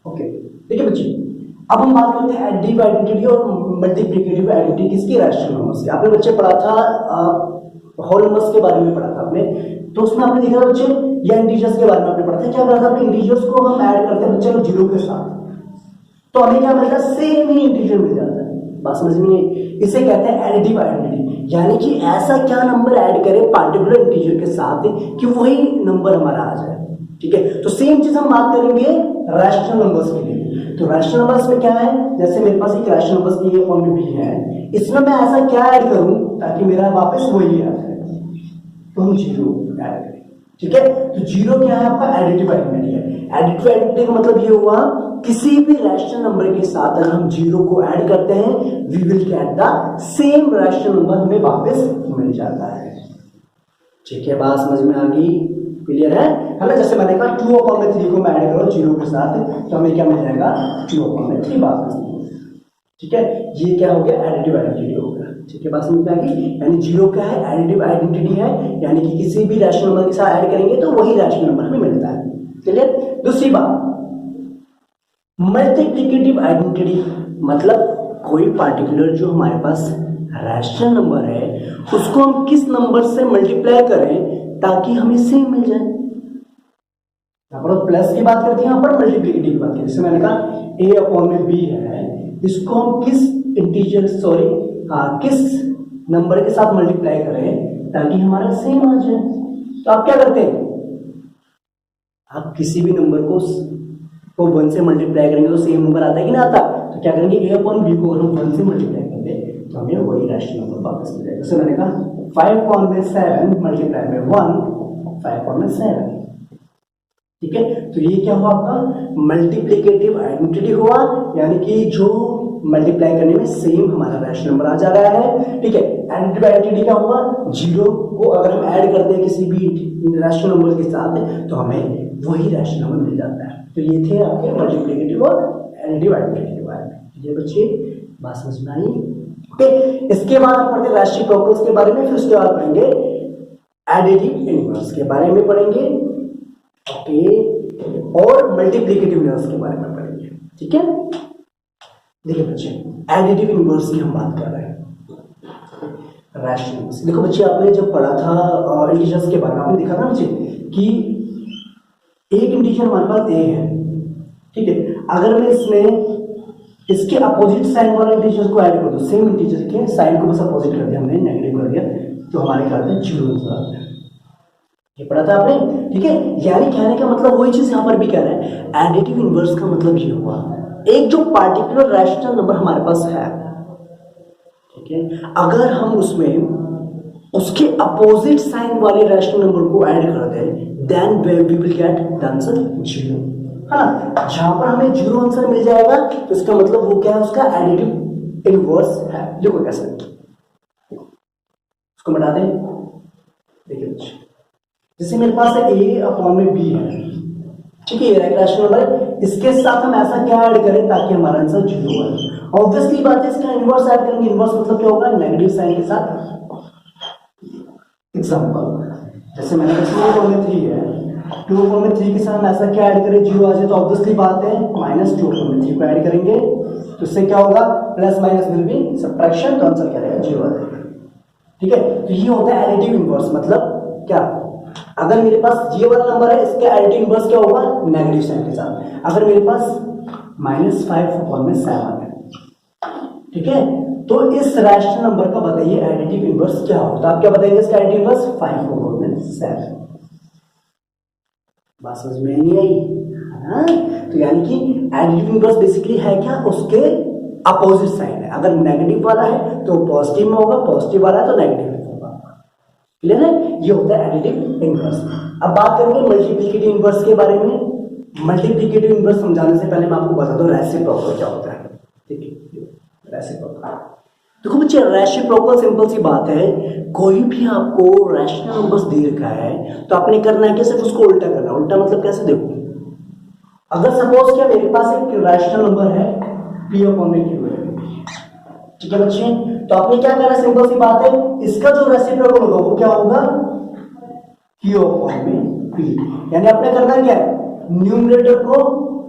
Okay ठीक है बच्चे, अब हम बात करते हैं एडिटिव आइडेंटिटी और मल्टीप्लिकेटिव आइडेंटिटी किसकी, रैशनल नंबर्स की। आपने बच्चे पढ़ा था होल नंबर्स के बारे में पढ़ा था आपने, तो उसमें आपने देखा बच्चे या इंटीजर्स के बारे में आपने पढ़ा था। क्या पढ़ा था आपने, इंटीजर्स को हम ऐड करते हैं बच्चे जीरो के साथ, तो हमें क्या मिलता है, सेम ही इंटीजर मिल जाता है। बात समझ में नहीं, इसे कहते हैं एडिटिव आइडेंटिटी, यानी कि ऐसा क्या नंबर ऐड करें पार्टिकुलर इंटीजर के साथ कि वही नंबर हमारा आ जाए। ठीक है, तो सेम चीज हम बात करेंगे रैशनल नंबर्स के लिए। तो रैशनल नंबर्स में क्या है, जैसे मेरे पास एक रैशनल नंबर्स की ये फॉर्म में भी है, इसमें मैं ऐसा क्या ऐड करूं ताकि मेरा वापस वही आ जाए, तो हम जीरो ऐड करें। ठीक है, तो जीरो क्या है आपका, एडिटिव आइडेंटिटी है। एडिटिव आइडेंटिटी का मतलब ये हुआ किसी भी रैशनल नंबर के साथ अगर हम जीरो को ऐड करते हैं we will get the same rational number, हमें वापस मिल जाता है। ठीक है, बात समझ में आ गई, क्लियर है ना। जैसे मैंने कहा 2/3 को मैं ऐड करो जीरो के साथ तो हमें क्या मिल जाएगा, 2/3 वापस। ठीक है, ये क्या हो गया, एडिटिव आइडेंटिटी हो गया। ठीक है, बात समझ में आ गई, यानी जीरो क्या है, एडिटिव आइडेंटिटी है, यानी कि किसी भी रैशनल नंबर के साथ ऐड करेंगे तो वही रैशनल नंबर हमें मिलता है। क्लियर। दूसरी बात, मल्टीप्लिकेटिव आइडेंटिटी मतलब कोई पार्टिकुलर जो हमारे पास रैशनल नंबर है उसको हम किस नंबर से मल्टीप्लाई करें ताकि हमें सेम मिल जाए। यहाँ पर प्लस की बात करते हैं, यहाँ पर मल्टीप्लिकेटिव की बात करते हैं। जैसे मैंने कहा a/b है, इसको हम किस इंटीजर किस नंबर के साथ मल्टीप्लाई करें ताकि हमारा सेम आ जाए। तो आप क्या करते हैं, आप किसी भी नंबर को 1 से मल्टीप्लाई करेंगे तो सेम नंबर आता है कि ना आता, तो क्या करेंगे a/b को हम 1 से मल्टीप्लाई कर दे तो हमें वही रैशनल नंबर वापस मिल जाएगा। जैसे मैंने कहा 5/7 मल्टीप्लाई बाय 1 5/7। ठीक है, तो ये क्या हुआ आपका मल्टीप्लिकेटिव आइडेंटिटी हुआ, यानी कि जो मल्टीप्लाई करने में सेम हमारा रैशनल नंबर आ जा रहा है। ठीक है, एडिटिव आइडेंटिटी क्या हुआ, जीरो को अगर हम ऐड करते हैं किसी भी रैशनल नंबर के साथ तो हमें वही रैशनल नंबर मिल जाता है। तो ये थे आपके मल्टीप्लिकेटिव और एडिटिव आइडेंटिटी के बारे में। ये बच्चे बात समझ में आई। ओके, इसके बाद हम पढ़ते हैं रेसिप्रोकल्स के बारे में, फिर उसके बाद पढ़ेंगे एडिटिव इनवर्स के बारे में पढ़ेंगे। ओके, और मल्टीप्लिकेटिव इनवर्स के बारे में पढ़ेंगे। ठीक है, देखिए बच्चे एडिटिव इनवर्स की हम बात कर रहे हैं, रैशनल नंबर्स। देखो बच्चे आपने जब पढ़ा था इंटीजर्स के बारे में, आपने देखा था बच्चे कि एक इंटीजर हमारे पास a है। ठीक है, अगर मैं इसमें इसके अपोजिट साइन वाले इंटीजर को ऐड कर दूं, सेम इंटीजर के साइन को बस अपोजिट कर दिया हमने, नेगेटिव कर दिया, तो हमारे क्या आते हैं, जीरो नजर आते हैं। ये पढ़ा था आपने। ठीक है, यानी कहने का मतलब वही चीज यहां पर भी कह रहे हैं, एडिटिव इनवर्स का मतलब ये हुआ एक जो पार्टिकुलर रैशनल नंबर हमारे पास है, ठीक है, अगर हम उसमें उसके अपोजिट साइन वाले रैशनल नंबर को ऐड कर दें then we will get the answer zero, है ना। जहां पर हमें जीरो आंसर मिल जाएगा तो इसका मतलब वो क्या है, उसका एडिटिव इनवर्स है। देखो कैसे, उसको बता दें। देखिए जैसे मेरे पास a/b है, ठीक है, ये रैशनल नंबर है, इसके साथ हम ऐसा क्या ऐड करें ताकि हमारा आंसर जीरो आए। ऑब्वियसली बात है, इसका इनवर्स ऐड करेंगे, इनवर्स मतलब क्या होगा, नेगेटिव साइन के साथ। एग्जांपल जैसे मैंने कहा 2/3 है, 2/3 के साथ हम ऐसा क्या ऐड करें, जीरो आ जाए, तो ऑब्वियसली बात है -2/3 को ऐड करेंगे तो इससे क्या होगा, plus minus will be subtraction, तो आंसर क्या रहेगा, जीरो आ जाएगा। ठीक है, तो ये होता है एडिटिव इनवर्स। मतलब क्या, अगर मेरे पास ये वाला नंबर है, इसका एडिटिव इनवर्स क्या होगा, नेगेटिव साइन के साथ। अगर मेरे पास -5/7 है, ठीक है, तो इस रैशनल नंबर का बताइए एडिटिव इनवर्स क्या होता है। आप क्या बताएंगे इसका एडिटिव इनवर्स, 5/7। बात समझ में नहीं आई, हाँ? तो यानी कि एडिटिव इनवर्स बेसिकली है क्या, उसके अपोजिट साइन है। अगर नेगेटिव वाला है तो पॉजिटिव में होगा, पॉजिटिव वाला है तो नेगेटिव में होगा। क्लियर है, ये होता है एडिटिव इनवर्स। अब बात करेंगे मल्टीप्लिकेटिव इनवर्स के बारे में। मल्टीप्लिकेटिव इनवर्स समझाने से पहले मैं आपको बता दूं रेसिप्रोकल क्या होता है। ठीक है, रेसिप्रोकल देखो बच्चे, रेसिप्रोकल सिंपल सी बात है, कोई भी आपको रैशनल नंबर्स दे रखा है तो आपने करना है कि सिर्फ उसको उल्टा करना। उल्टा मतलब कैसे, देखो अगर सपोज क्या मेरे पास एक रैशनल नंबर है p/q है, ठीक है बच्चे, तो आपने क्या करना है, सिंपल सी बात है, इसका जो रेसिप्रोकल होगा वो क्या होगा, q/p। यानी आपने करना क्या है, न्यूमरेटर को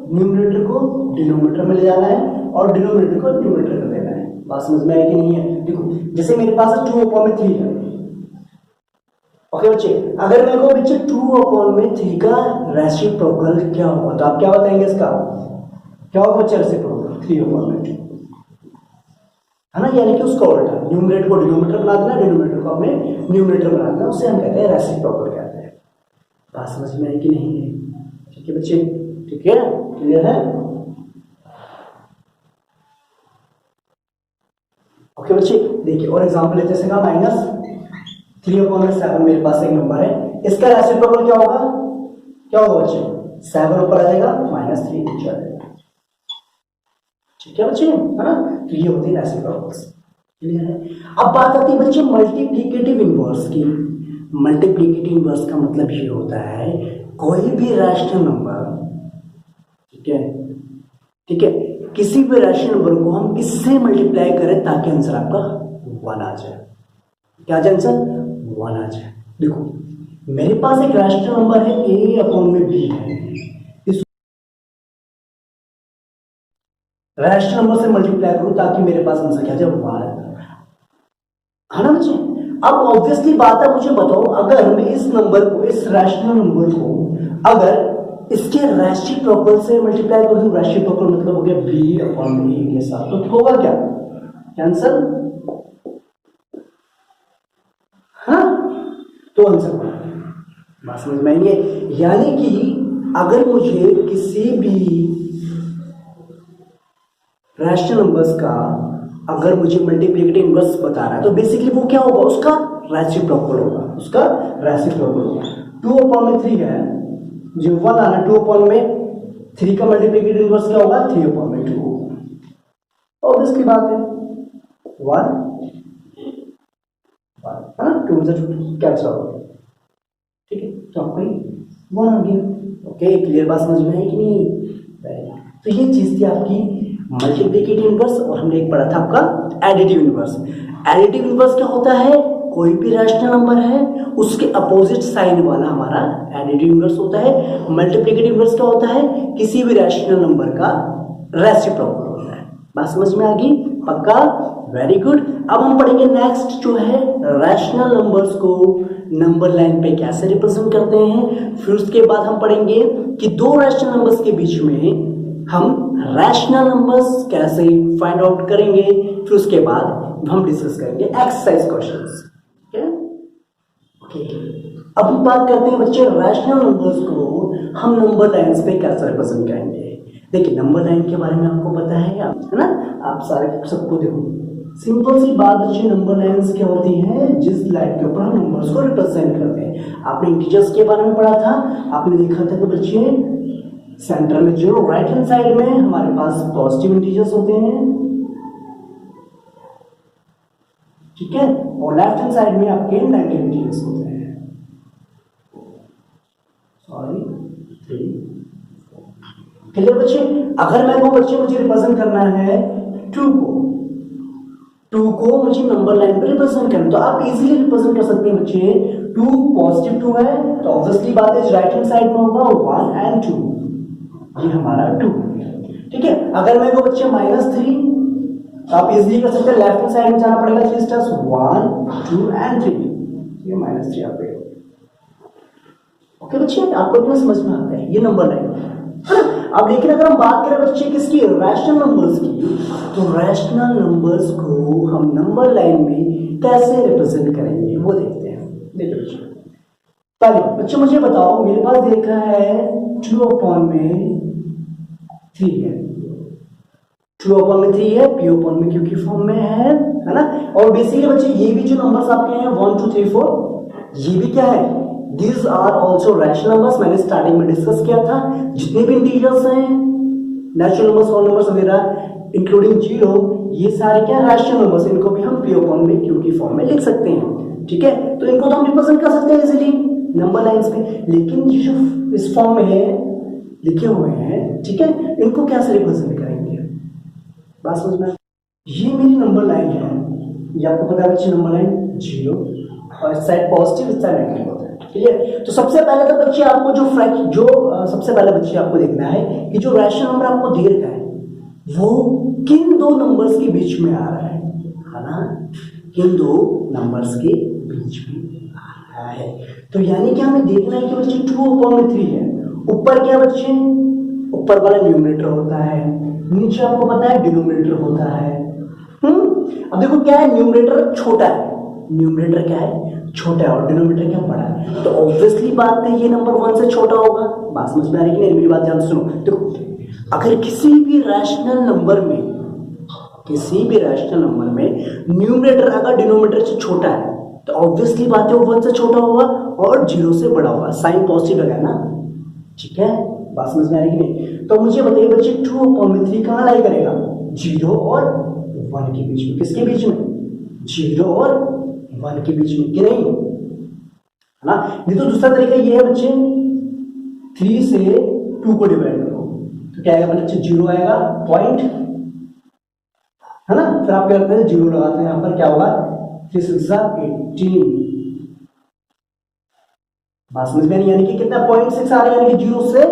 न्यूमरेटर को डिनोमिनेटर में ले जाना है और डिनोमिनेटर को न्यूमरेटर कर देना है। बात समझ में आई कि नहीं है? देखो जैसे मेरे पास 2/3 है। ओके बच्चे, अगर मैं कहूँ बच्चे 2/3 का रेसिप्रोकल क्या होगा, तो आप क्या बताएंगे इसका? क्या होगा बच्चे रेसिप्रोकल? 3/2 है ना, यानी कि उसका उल्टा, न्यूमरेटर को डिनोमिनेटर बना देना, डिनोमिनेटर को अपने न्यूमरेटर बना देना, उसे हम कहते हैं रेसिप्रोकल कहते हैं। बात समझ में आई कि नहीं है? ठीक है बच्चे, ठीक है, क्लियर है? ओके बच्चे, देखिए और एग्जांपल लेते हैं, -3/7 मेरे पास एक नंबर है, इसका रेसिप्रोकल क्या होगा? क्या होगा बच्चे? 7 ऊपर आ जाएगा, -3 नीचे आ जाएगा। ठीक है बच्चे, है ना? तो ये होती है रेसिप्रोकल्स। क्लियर है? अब बात आती है बच्चे मल्टीप्लिकेटिव इनवर्स की। मल्टीप्लिकेटिव इनवर्स का मतलब ये होता है कोई भी रैशनल नंबर, ठीक है, ठीक है, किसी भी रैशनल नंबर को हम किससे मल्टीप्लाई करें ताकि आंसर आपका 1 आ जाए। क्या आंसर? 1 आ जाए। देखो मेरे पास एक रैशनल नंबर है a/b है, इस रैशनल नंबर से मल्टीप्लाई करूं ताकि मेरे पास आंसर क्या जाए? 1 है ना बच्चे? अब ऑब्वियसली बात है, मुझे बताओ अगर मैं इस नंबर को, इस रैशनल नंबर को अगर इसके रेसिप्रोकल से मल्टीप्लाई कर दूं, रेसिप्रोकल मतलब हो गया b/a के साथ, तो होगा क्या? कैंसल, हाँ, तो आंसर बात समझ में आएंगे। यानी कि अगर मुझे किसी भी रैशनल नंबर्स का अगर मुझे मल्टीप्लिकेटिव इनवर्स बता रहा है तो बेसिकली वो क्या होगा? उसका रेसिप्रोकल होगा, उसका रेसिप्रोकल होगा। 2/3 है, जो 1 आना, 2/3 का मल्टीप्लिकेटिव इनवर्स क्या होगा? 3/2। ऑब्वियसली बात है 1 है ना, 2 से कैंसिल होगा, ठीक है, तो आपको 1 आ गया। ओके, क्लियर बात समझ में आई कि नहीं? तो ये चीज थी आपकी मल्टीप्लिकेटिव इनवर्स, और हमने एक पढ़ा था आपका एडिटिव इनवर्स। एडिटिव इनवर्स क्या होता है? कोई भी रैशनल नंबर है उसके अपोजिट साइन वाला हमारा एडिटिव इनवर्स होता है। मल्टीप्लिकेटिव इनवर्स क्या होता है? किसी भी रैशनल नंबर का रेसिप्रोकल होता है। बात समझ में आ गई? पक्का? Very good. अब हम पढ़ेंगे नेक्स्ट जो है रैशनल नंबर्स को नंबर लाइन पे कैसे रिप्रेजेंट करते हैं। फिर उसके बाद हम पढ़ेंगे कि दो रैशनल नंबर्स के बीच में हम रैशनल नंबर्स कैसे फाइंड आउट करेंगे। फिर उसके बाद हम डिस्कस करेंगे एक्सरसाइज क्वेश्चंस। ठीक है, ओके। अब हम बात करते हैं बच्चे रैशनल नंबर्स को हम नंबर लाइंस पे कैसे रिप्रेजेंट करेंगे। देखिए नंबर लाइन के बारे में आपको पता है ना, आप सारे सबको देखो, सिंपल सी बात बच्चे, नंबर लाइंस क्या होती हैं? जिस लाइन के ऊपर हम नंबर्स को रिप्रेजेंट करते हैं। आपने इंटीजर्स के बारे में पढ़ा था, आपने देखा था कि बच्चे सेंटर में जो राइट हैंड साइड में हमारे पास पॉजिटिव इंटीजर्स होते हैं, ठीक है, और लेफ्ट हैंड साइड में आपके नेगेटिव इंटीजर्स होते हैं। सॉरी, क्लियर बच्चे? अगर मैं कहूं बच्चे मुझे रिप्रेजेंट करना है 2 को मुझे नंबर लाइन पे रिप्रेजेंट करना, तो आप इजीली रिप्रेजेंट कर सकते हैं बच्चे। 2 पॉजिटिव 2 है तो ऑब्वियसली बात है राइट हैंड साइड में होगा 1 और 2, ये हमारा 2, ठीक है। अगर मैं कहूं बच्चे -3 तो आप इजीली कर सकते हैं, लेफ्ट हैंड साइड में जाना पड़ेगा 3 स्टेप्स, 1 2 और 3, ये -3 आप पे। ओके बच्चे, आपको इतना समझ में आता है ये नंबर लाइन है। अब लेकिन अगर हम बात करें बच्चे किसकी, रैशनल नंबर्स की, तो रैशनल नंबर्स को हम नंबर लाइन में कैसे रिप्रेजेंट करेंगे वो देखते हैं। देखिए बच्चे, पहले बच्चे मुझे बताओ, मेरे पास देखा है 2/3 है, 2/3 है, p/q की फॉर्म में है ना। और बेसिकली बच्चे ये भी जो नंबर्स आपके हैं 1 2 3 4, ये भी क्या है? These are also rational numbers। मैंने स्टार्टिंग में डिस्कस किया था, जितने भी इंटीजर्स हैं, नेचुरल नंबर्स, होल नंबर्स वगैरह इंक्लूडिंग 0, ये सारे क्या रैशनल नंबर्स, इनको भी हम p/q की फॉर्म में लिख सकते हैं, ठीक है। तो इनको तो हम रिप्रेजेंट कर सकते हैं इजीली नंबर लाइंस पे, लेकिन जो इस फॉर्म में है लिखे हुए हैं, ठीक है, इनको कैसे रिप्रेजेंट करेंगे? बात समझ में? ये मेरी नंबर लाइन है, ये आपको पता है बच्चे नंबर लाइन 0 और इस साइड पॉजिटिव, इस साइड नेगेटिव होता है। क्लियर? तो सबसे पहले तो बच्चे आपको सबसे पहले बच्चे आपको देखना है कि जो रैशनल नंबर आपको दे रखा है वो किन दो नंबर्स के बीच में आ रहा है ना? किन दो नंबर्स के बीच में आ रहा है। तो यानी कि हमें देखना है कि बच्चे 2/3 है। ऊपर क्या बच्चे? ऊपर वाला न्यूमरेटर होता है, नीचे आपको पता है डिनोमिनेटर होता है। अब देखो क्या है, न्यूमरेटर छोटा है, न्यूमरेटर क्या है? छोटा है, और डिनोमिनेटर क्या? बड़ा है। तो ऑब्वियसली बात है ये नंबर 1 से छोटा होगा। बात समझ में आ रही है कि नहीं? मेरी बात ध्यान से सुनो। देखो अगर किसी भी रैशनल नंबर में न्यूमरेटर अगर डिनोमिनेटर से छोटा है तो ऑब्वियसली बात है वो 1 से छोटा होगा और 0 से बड़ा होगा। साइन पॉजिटिव है ना? ठीक है, बात समझ में आ रही है कि नहीं? तो मुझे बताइए बच्चे 2/3 कहाँ लाई करेगा? 0 और 1 के बीच में। किसके बीच में? 0 और 1 के बीच में, कि नहीं? है ना? नहीं तो दूसरा तरीका ये है बच्चे, 3 से 2 को डिवाइड करो तो क्या आएगा बच्चे? 0 आएगा, पॉइंट, है ना? फिर आप क्या करते हैं? 0 लगाते हैं, यहां पर क्या होगा? 3 6 18। बात समझ में नहीं? यानी कि कितना? 0.6 आ रहा है, यानी कि 0 से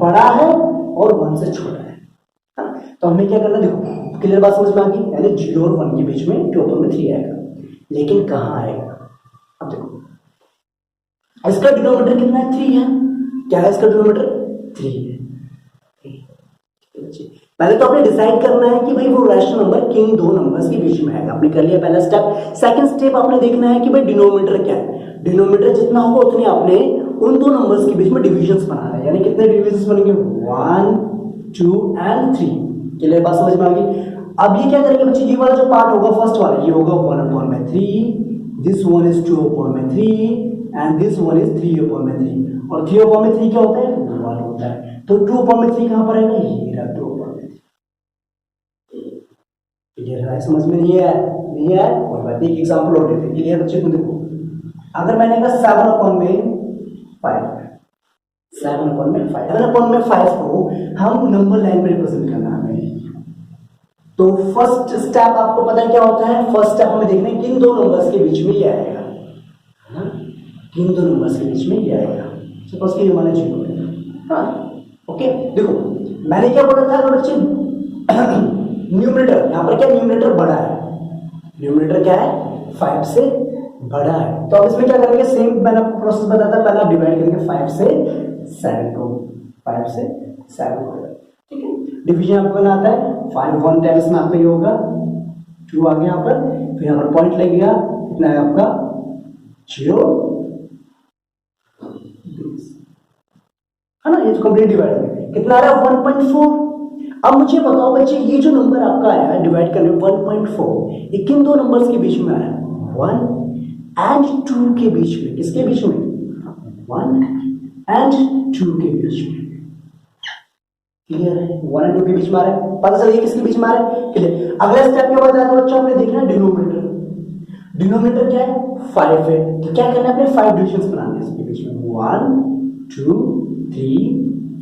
बड़ा है और 1 से छोटा है। तो हमें क्या करना? देखो क्लियर बात समझ में आ गई? यानी 0 और 1 के बीच में 2/3 आएगा, लेकिन कहां आएगा? अब देखो इसका डिनोमिनेटर कितना है? 3 है। क्या है इसका डिनोमिनेटर? 3 है। पहले तो आपने डिसाइड करना है कि भाई वो रैशनल नंबर किन दो नंबर्स के बीच में आएगा। आपने कर लिया पहला स्टेप। सेकंड स्टेप आपने देखना है कि भाई डिनोमिनेटर क्या है। डिनोमिनेटर जितना होगा उतने आपने उन दो नंबर्स के बीच में डिविजन्स बनाना है। यानी कितने डिविजन्स बनेंगे? 1 2 and 3। क्लियर बात समझ में आ गई? अब ये क्या करेंगे बच्चे? ये वाला जो पार्ट होगा फर्स्ट वाला, ये होगा 1/3, this one is 2/3 and this one is 3/3। और 3/3 क्या होता है? 1 होता है। तो 2/3 कहां पर आएगा? ये रहा 2/3। क्लियर है? समझ में नहीं है? नहीं है? और बात एक एग्जांपल और देते हैं। क्लियर बच्चे? तुम देखो अगर मैंने कहा 7/5, 7/5 को हम नंबर लाइन में रिप्रेजेंट करना है हमें। तो फर्स्ट स्टेप आपको पता है क्या होता है? फर्स्ट स्टेप हमें देखना है किन दो नंबर्स के बीच में ये आएगा, है ना? किन दो नंबर्स के बीच में ये आएगा। सपोज कि ये हमारा 0 है। हाँ ओके, देखो मैंने क्या बोला था बच्चे? न्यूमरेटर, यहां पर क्या? न्यूमरेटर बड़ा है। न्यूमरेटर क्या है? 5 से बड़ा है। तो अब इसमें क्या करेंगे? सेम मैंने आपको प्रोसेस बताया था। पहले आप डिवाइड करेंगे 5 से 7 को, 5 से 7 को। ठीक है, डिवीजन आपको बनाता है 5 1 टाइम्स में आपका ये होगा 2 आ गया यहाँ पर, फिर यहाँ पर पॉइंट लगेगा, कितना है आपका? 0, है ना? ये तो कंप्लीट डिवाइड है। कितना आ रहा है? 1.4। अब मुझे बताओ बच्चे ये जो नंबर आपका आया है डिवाइड करने 1.4, ये किन दो नंबर्स के बीच में आया? 1 and 2 के बीच में। किसके बीच में? 1 and 2 के बीच में। क्लियर है? 1 and 2 के बीच में आ रहा है। पता चलिए किसके बीच में आ रहा है? क्लियर। अगला स्टेप के बाद आता बच्चों आपने देखना है डिनोमिनेटर। डिनोमिनेटर क्या है? 5 है। तो क्या करना है? अपने 5 डिविजन्स बनाने हैं इसके बीच में। 1 2 3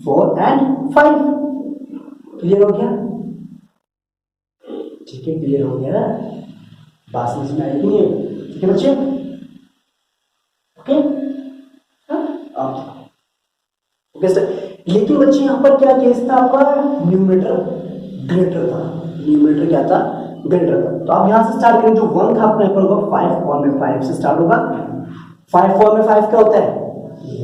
4 and 5। क्लियर हो गया? ठीक है, क्लियर हो गया? बात समझ में आई कि नहीं? ठीक है बच्चे? Okay okay sir. लेकिन बच्चे यहां पर क्या केस था आपका? न्यूमरेटर ग्रेटर था। न्यूमरेटर क्या था? ग्रेटर था। तो आप यहां से स्टार्ट करें। जो 1 था आपका यहां पर होगा 5 फॉर्म में 5 से स्टार्ट होगा। 5 फॉर्म में 5 क्या होता है?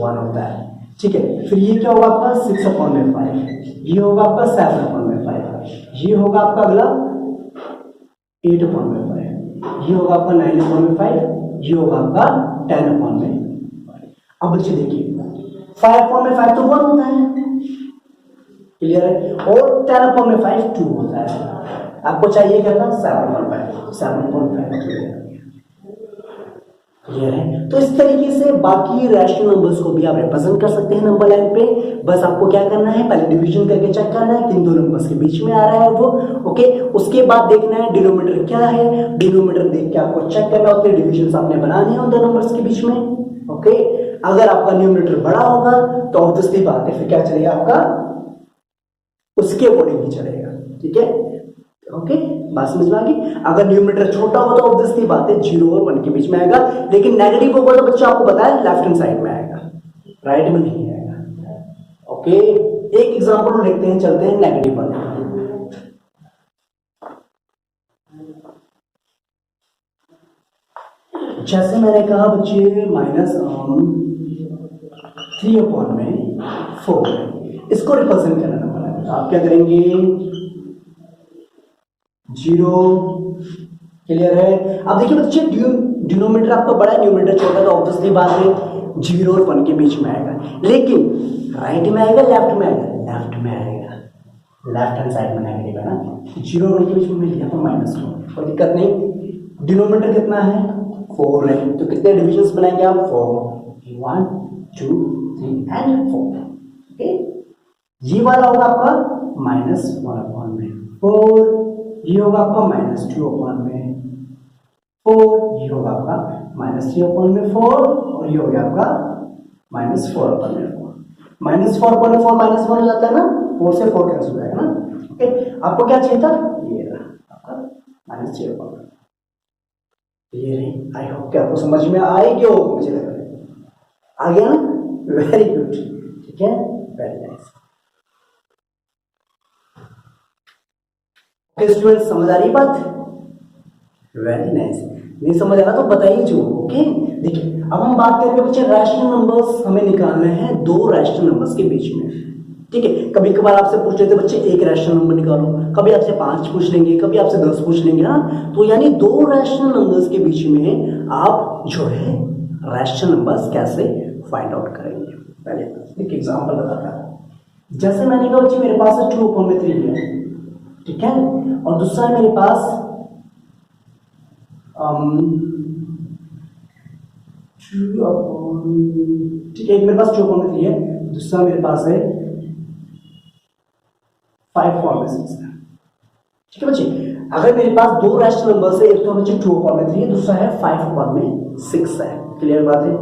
1 होता है। ठीक है, फिर ये क्या होगा आपका? 6/5। ये होगा आपका 7/5। ये होगा आपका अगला 8/5। ये होगा आपका 9/5। ये होगा आपका 10/5। अब बच्चे देखिए 5/5 तो 1 होता है। क्लियर है? और 10/5 2 होता है। आपको चाहिए क्या था? 7/5। क्लियर है? तो इस तरीके से बाकी रैशनल नंबर्स को भी आप रिप्रेजेंट कर सकते हैं नंबर लाइन पे। बस आपको क्या करना है? पहले डिवीजन करके चेक करना है किन दो नंबर्स के बीच में आ रहा है वो। ओके, उसके बाद देखना है डिनोमिनेटर क्या है। डिनोमिनेटर देख के आपको चेक करना होता है डिविजन आपने बनाने हैं उन दो नंबर्स के बीच में। ओके, अगर आपका न्यूमरेटर बड़ा होगा तो ऑब्वियसली बात है फिर क्या चलेगा आपका? उसके अकॉर्डिंग ही चलेगा। ठीक है, ओके, बात समझ में आ गई। अगर न्यूमरेटर छोटा हो तो ऑब्वियसली बात है 0 और 1 के बीच में आएगा, लेकिन नेगेटिव होगा तो बच्चा आपको पता है लेफ्ट हैंड साइड में आएगा, राइट में नहीं आएगा। ओके, एक एग्जांपल देखते हैं, चलते हैं नेगेटिव वाले। जैसे मैंने कहा बच्चे -3/4, इसको रिप्रेजेंट करना नंबर है, तो आप क्या करेंगे 0, क्लियर है। अब देखिए बच्चे डिनोमिनेटर आपका बड़ा है, न्यूमरेटर छोटा, तो ऑब्वियसली बात है 0 और 1 के बीच में आएगा, लेकिन राइट में आएगा लेफ्ट में आएगा, लेफ्ट में आएगा, लेफ्ट हैंड साइड में नेगेटिव है ना, 0 और 1 के बीच में मिल गया तो -4, कोई दिक्कत नहीं। डिनोमिनेटर कितना है 4 है, तो कितने डिविजन्स बनाएंगे आप 4, 1 2 3 एंड 4। ओके, ये वाला होगा आपका -1/4, ये होगा आपका -2/4, ये होगा आपका -3/4, और ये हो गया आपका -4/4। -4/4 -1 हो जाता है ना, 4 से 4 कैंसिल हो जाएगा ना। ओके, आपको क्या चाहिए था, ये रहा आपका -3/4। ये रही, आई होप कि आपको समझ में आएगी, हो मुझे लग रहा है आ गया ना, वेरी गुड, ठीक है, वेरी नाइस। ओके स्टूडेंट, समझ आ रही बात, वेरी नाइस। नहीं समझ आ रहा तो बताइए जो। ओके, देखिए अब हम बात करेंगे बच्चे रैशनल नंबर्स हमें निकालने हैं दो रैशनल नंबर्स के बीच में, ठीक है। कभी कभार आपसे पूछ लेते बच्चे एक रैशनल नंबर निकालो, कभी आपसे 5 पूछ लेंगे, कभी आपसे 10 पूछ लेंगे ना, तो यानी दो रैशनल नंबर्स के बीच में आप जो है रैशनल नंबर्स कैसे फाइंड आउट करेंगे। पहले एक एग्जांपल बताता हूं। जैसे मैंने कहा बच्चे मेरे पास 2/3 है, ठीक है, और दूसरा है मेरे पास 2 ठीक है, एक मेरे पास 2/3 है, दूसरा मेरे पास है 5/6 है, ठीक है बच्चे। अगर मेरे पास दो रैशनल नंबर है, एक तो बच्चे 2/3 है, दूसरा है 5/6 है, क्लियर बात है,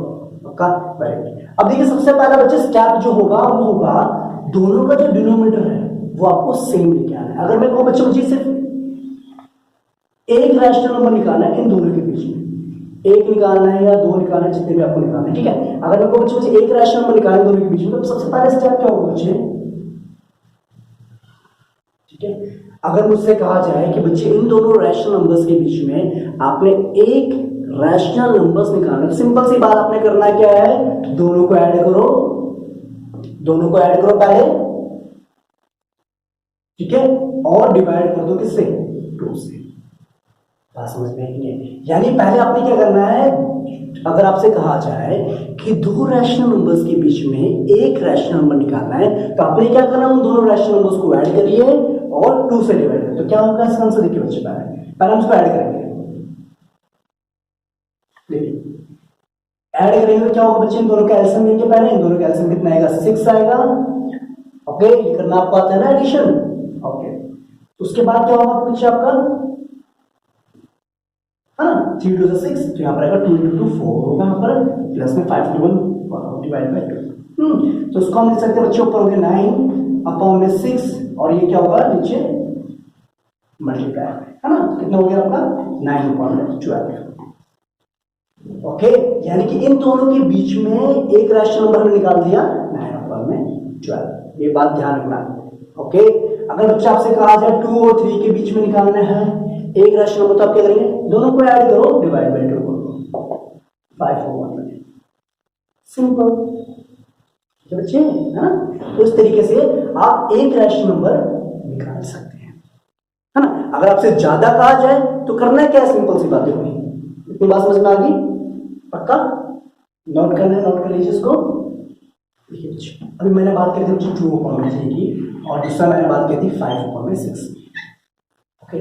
पक्का, वेरी गुड। अब देखिए सबसे पहला बच्चे स्टेप जो होगा वो होगा दोनों का जो डिनोमिनेटर है वो आपको सेम लेके आना है। अगर मैं कहूं बच्चे मुझे सिर्फ एक रैशनल नंबर निकालना है इन दोनों के बीच में, एक निकालना है या दो निकालना है, जितने भी आपको निकालना है, ठीक है। अगर मैं कहूं बच्चे मुझे एक रैशनल नंबर निकालना है दोनों के बीच में, तो सबसे पहला स्टेप क्या होगा बच्चे, ठीक है। अगर मुझसे कहा जाए कि बच्चे इन दोनों रैशनल नंबर्स के बीच में आपने एक रैशनल नंबर्स निकालना, तो सिंपल सी बात आपने करना क्या है, दोनों को ऐड करो, दोनों को ऐड करो पहले, ठीक है, और डिवाइड कर दो किससे, 2 से। बात समझ में नहीं है, यानी पहले आपने क्या करना है, अगर आपसे कहा जाए कि दो रैशनल नंबर्स के बीच में एक रैशनल नंबर निकालना है, तो आपने क्या करना है, उन दोनों रैशनल नंबर्स को ऐड करिए और 2 से डिवाइड करिए। तो क्या होगा इसका आंसर, देखिए बच्चे पहले हम इसको ऐड करेंगे, देखिए ऐड करेंगे तो क्या होगा बच्चे, इन दोनों का एलसीएम लेंगे पहले, इन दोनों का एलसीएम कितना आएगा, 6 आएगा। ओके, ये करना आपको आता है ना एडिशन। ओके, उसके बाद क्या होगा बच्चे आपका, हाँ 3 2 6, तो यहाँ पर आएगा 2 × 2 4 होगा, यहाँ पर प्लस में 5 × 1 डिवाइड बाय 2। तो उसको हम लिख सकते हैं बच्चे, ऊपर हो गया 9/6 और ये क्या होगा नीचे मल्टीप्लाई, है ना, कितना हो गया आपका 9/12। ओके, यानी कि इन दोनों के बीच में एक रैशनल नंबर हमने निकाल दिया 9/12, ये बात ध्यान रखना। ओके, अगर बच्चा आपसे कहा जाए 2 और 3 के बीच में निकालना है एक रैशनल नंबर, तो आप क्या करेंगे, दोनों को ऐड करो, डिवाइड बाय 2 करो, 5/1, सिंपल बच्चे, है ना। तो इस तरीके से आप एक रैशनल नंबर निकाल सकते हैं, है ना। अगर आपसे ज्यादा कहा जाए तो करना क्या है, सिंपल सी बातें होगी। इतनी बात समझ में आ गई, पक्का, नोट करना है, नोट कर लीजिए इसको। देखिए बच्चे, अभी मैंने बात करी थी 2/3 की, और दूसरा मैंने बात की थी 5/6। ओके,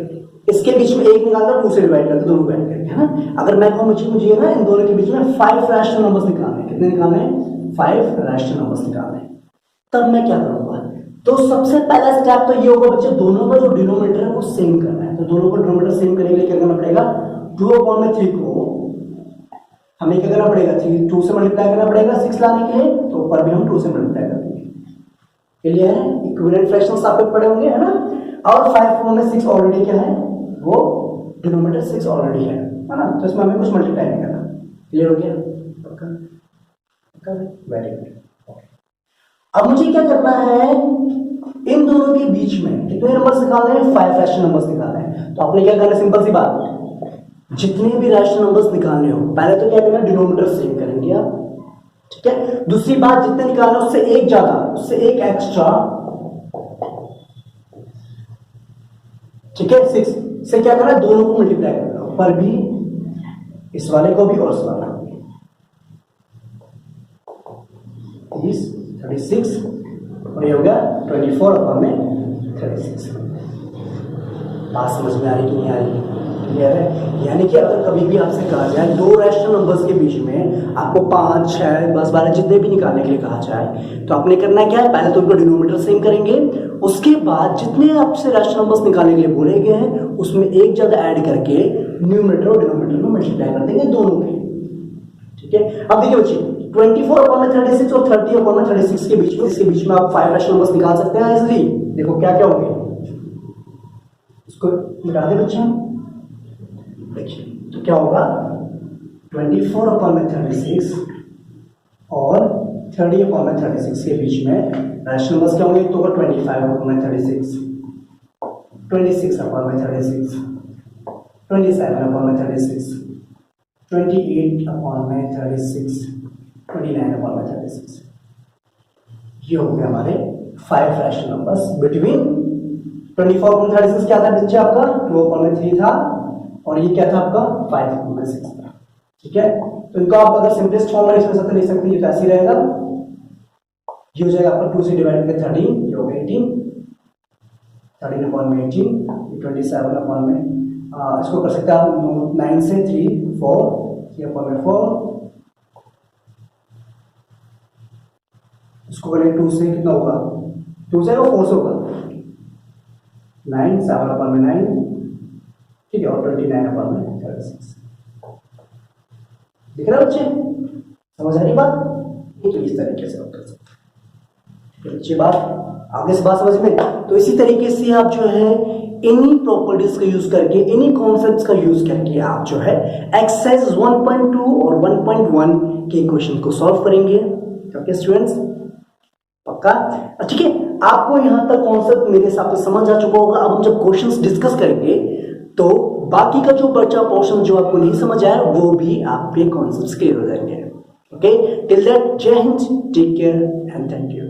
इसके बीच में एक निकालता 2 से डिवाइड करते, दोनों को ऐड करके, है ना। अगर मैं कहूं मुझे ना इन दोनों के बीच में 5 रैशनल नंबर्स निकालने हैं, कितने निकालने हैं, 5 रैशनल नंबर्स निकालने हैं, तब मैं क्या करूंगा, तो सबसे पहला स्टेप तो ये होगा बच्चे, दोनों का जो डिनोमिनेटर है वो सेम करना है। तो दोनों का डिनोमिनेटर सेम करने के लिए क्या करना पड़ेगा, 2/3 को हमें क्या करना पड़ेगा, 2 से मल्टीप्लाई करना पड़ेगा 6 लाने के लिए, तो ऊपर भी हम 2 से मल्टीप्लाई कर देंगे। क्लियर है? इक्विवेलेंट फ्रैक्शंस आपको पढ़े होंगे, है ना? और 5 4 में 6 ऑलरेडी क्या है, वो डिनोमिनेटर 6 ऑलरेडी है ना? तो इसमें हमें कुछ मल्टीप्लाई नहीं करना। क्लियर हो गया? Very good. अब मुझे क्या करना है, इन दोनों के बीच में कितने नंबर्स निकालने हैं, 5 रैशनल नंबर्स निकालने हैं। तो आपने क्या करना है, सिंपल सी बात, जितने भी रैशनल नंबर्स निकालने हो पहले तो क्या करना, डिनोमिनेटर सेम करेंगे आप, ठीक है? दूसरी बात, जितने निकालना उससे एक ज्यादा, उससे एक एक्स्ट्रा, ठीक है? 6 से क्या करना है, दोनों को मल्टीप्लाई करना, ऊपर भी इस वाले को भी और इस वाले को भी। 30 36 और ये हो गया 24 अपॉन में 36। बात समझ में आ रही कि नहीं आ रही? क्लियर है? यानी कि अगर कभी भी आपसे कहा जाए दो रैशनल नंबर्स के बीच में आपको 5 6 10 12 जितने भी निकालने के लिए कहा जाए, तो आपने करना क्या है, पहले तो उनको डिनोमिनेटर सेम करेंगे, उसके बाद जितने आपसे रैशनल नंबर्स निकालने के लिए बोले गए हैं उसमें एक ज्यादा ऐड करके न्यूमरेटर और डिनोमिनेटर में मल्टीप्लाई कर देंगे दोनों के, ठीक है? अब देखिए बच्चे, 24 अपॉन में 36 और 30 अपॉन में 36 के बीच में, इसके बीच में आप 5 रैशनल नंबर्स निकाल सकते हैं इजीली। देखो क्या क्या होंगे, इसको मिटा दे बच्चे, देखिए तो क्या होगा, 24 अपॉन में 36 और 30 अपॉन में 36 के बीच में रैशनल नंबर्स क्या होंगे, तो 25 अपॉन में 36, 26 अपॉन में 36, 27 अपॉन में 36, 28 अपॉन में 36, 29 अपॉन में 36। ये हो गया हमारे 5 रैशनल नंबर्स बिटवीन 24 अपॉन 36 क्या था बच्चे आपका, 2 अपॉन में 3 था, और ये क्या था आपका 5 अपॉन में 6 था, ठीक है? तो इनको आप अगर सिंपलेस्ट फॉर्म में लिख सकते हैं, ये तो ऐसे ही रहेगा, ये हो जाएगा आपका 2 से डिवाइड करके 13, ये हो गया 18, 13 अपॉन में 18, 27 अपॉन में, इसको कर सकते हैं आप 9 से 3 4, 3 अपॉन में 4, इसको करें 2 से कितना होगा, 2 से 4 से होगा 9, 7 अपॉन में 9, ठीक है? और 29 अपॉन में 36। दिख रहा है बच्चे? समझ आ रही बात? ये तो इस तरीके से आप कर सकते हैं। अच्छी बात, आगे से बात समझ में? तो इसी तरीके से आप जो है इन्हीं प्रॉपर्टीज का यूज करके, इन्हीं कॉन्सेप्ट्स का यूज करके आप जो है एक्सरसाइज 1.2 और 1.1 के क्वेश्चन को सॉल्व करेंगे। ओके स्टूडेंट्स, पक्का? ठीक है, आपको यहां तक कॉन्सेप्ट मेरे हिसाब से समझ आ चुका होगा। अब हम जब क्वेश्चंस डिस्कस करेंगे तो बाकी का जो बचा पोर्शन जो आपको नहीं समझ आया वो भी आपके कॉन्सेप्ट्स क्लियर हो जाएंगे। ओके, टिल दैट जय हिंद, take care and thank you.